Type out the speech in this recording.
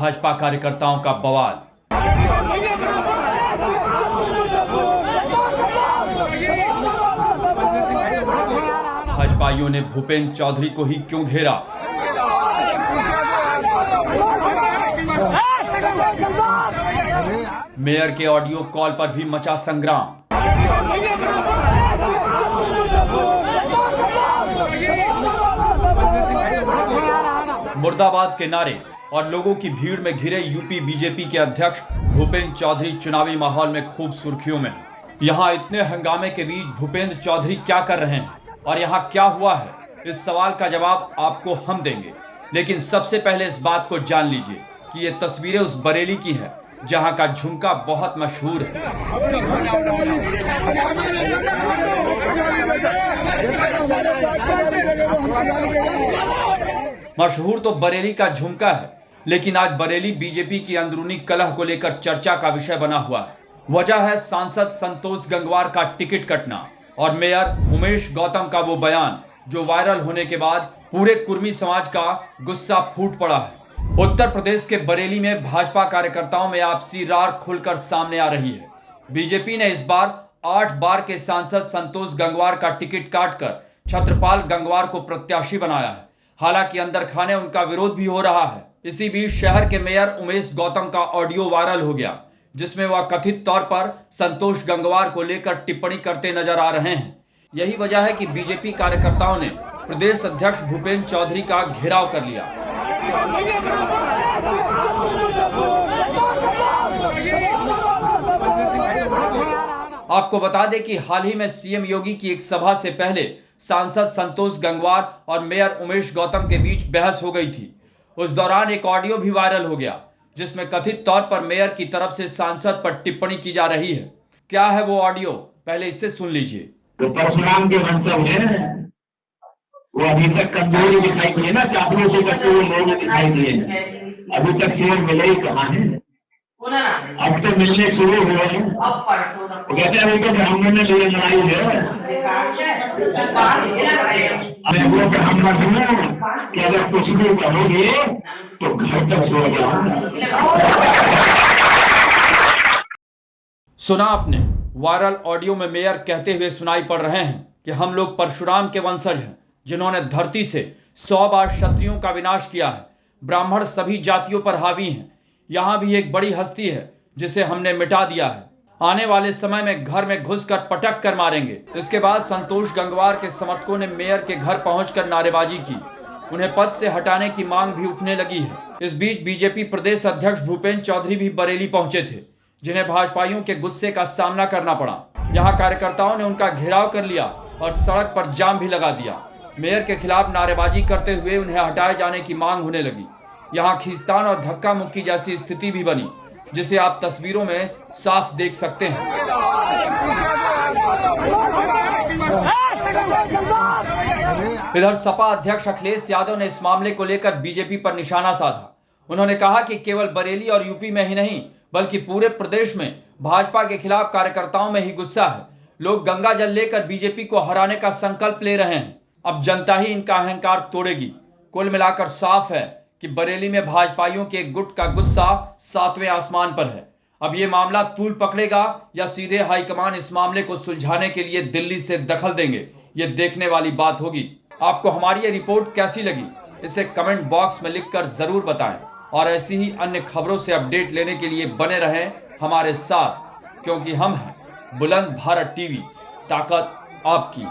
भाजपा कार्यकर्ताओं का बवाल। भाजपाइयों ने भूपेंद्र चौधरी को ही क्यों घेरा? मेयर के ऑडियो कॉल पर भी मचा संग्राम। मुर्दाबाद के नारे और लोगों की भीड़ में घिरे यूपी बीजेपी के अध्यक्ष भूपेंद्र चौधरी चुनावी माहौल में खूब सुर्खियों में। यहां इतने हंगामे के बीच भूपेंद्र चौधरी क्या कर रहे हैं और यहां क्या हुआ है, इस सवाल का जवाब आपको हम देंगे। लेकिन सबसे पहले इस बात को जान लीजिए कि ये तस्वीरें उस बरेली की हैं जहां का झुमका बहुत मशहूर है। मशहूर तो बरेली का झुमका है, लेकिन आज बरेली बीजेपी की अंदरूनी कलह को लेकर चर्चा का विषय बना हुआ है। वजह है सांसद संतोष गंगवार का टिकट कटना और मेयर उमेश गौतम का वो बयान जो वायरल होने के बाद पूरे कुर्मी समाज का गुस्सा फूट पड़ा है। उत्तर प्रदेश के बरेली में भाजपा कार्यकर्ताओं में आपसी रार खुलकर सामने आ रही है। बीजेपी ने इस बार 8 बार के सांसद संतोष गंगवार का टिकट काटकर छत्रपाल गंगवार को प्रत्याशी बनाया है। हालांकि अंदर खाने उनका विरोध भी हो रहा है। इसी बीच शहर के मेयर उमेश गौतम का ऑडियो वायरल हो गया, जिसमें वह कथित तौर पर संतोष गंगवार को लेकर टिप्पणी करते नजर आ रहे हैं। यही वजह है कि बीजेपी कार्यकर्ताओं ने प्रदेश अध्यक्ष भूपेंद्र चौधरी का घेराव कर लिया। आपको बता दें कि हाल ही में सीएम योगी की एक सभा से पहले सांसद संतोष गंगवार और मेयर उमेश गौतम के बीच बहस हो गई थी। उस दौरान एक ऑडियो भी वायरल हो गया, जिसमें कथित तौर पर मेयर की तरफ से सांसद पर टिप्पणी की जा रही है। क्या है वो ऑडियो, पहले इससे सुन लीजिए। तो परशुराम के वंशज हैं, वो अभी तक कमजोरी दिखाई दिए ना, चापड़ों से करते हुए लोग दिखाई दिए। अभी तक शेर मिले ही कहाँ है? अब तो मिलने शुरू हुए हैं। कहते हैं अभी तो ब्राह्मण ने लिए लड़ाई है। अरे वो ब्राह्मण सुनो कि अगर कुछ भी करोगे तो घर तक सो जाओ। सुना आपने? वायरल ऑडियो में मेयर कहते हुए सुनाई पड़ रहे हैं कि हम लोग परशुराम के वंशज हैं, जिन्होंने धरती से 100 बार क्षत्रियों का विनाश किया है। ब्राह्मण सभी जातियों पर हावी हैं। यहाँ भी एक बड़ी हस्ती है जिसे हमने मिटा दिया है। आने वाले समय में घर में घुसकर पटक कर मारेंगे। इसके बाद संतोष गंगवार के समर्थकों ने मेयर के घर पहुंचकर नारेबाजी की। उन्हें पद से हटाने की मांग भी उठने लगी है। इस बीच बीजेपी प्रदेश अध्यक्ष भूपेंद्र चौधरी भी बरेली पहुंचे थे, जिन्हें भाजपाइयों के गुस्से का सामना करना पड़ा। यहाँ कार्यकर्ताओं ने उनका घेराव कर लिया और सड़क पर जाम भी लगा दिया। मेयर के खिलाफ नारेबाजी करते हुए उन्हें हटाए जाने की मांग होने लगी। यहाँ खींचतान और धक्का मुक्की जैसी स्थिति भी बनी, जिसे आप तस्वीरों में साफ देख सकते हैं। इधर सपा अध्यक्ष अखिलेश यादव ने इस मामले को लेकर बीजेपी पर निशाना साधा। उन्होंने कहा कि केवल बरेली और यूपी में ही नहीं, बल्कि पूरे प्रदेश में भाजपा के खिलाफ कार्यकर्ताओं में ही गुस्सा है। लोग गंगा जल लेकर बीजेपी को हराने का संकल्प ले रहे हैं। अब जनता ही इनका अहंकार तोड़ेगी। कुल मिलाकर साफ है कि बरेली में भाजपाइयों के गुट का गुस्सा 7वें आसमान पर है। अब ये मामला तूल पकड़ेगा या सीधे हाईकमान इस मामले को सुलझाने के लिए दिल्ली से दखल देंगे, ये देखने वाली बात होगी। आपको हमारी ये रिपोर्ट कैसी लगी, इसे कमेंट बॉक्स में लिखकर जरूर बताएं और ऐसी ही अन्य खबरों से अपडेट लेने के लिए बने रहें हमारे साथ, क्योंकि हम हैं बुलंद भारत टीवी, ताकत आपकी।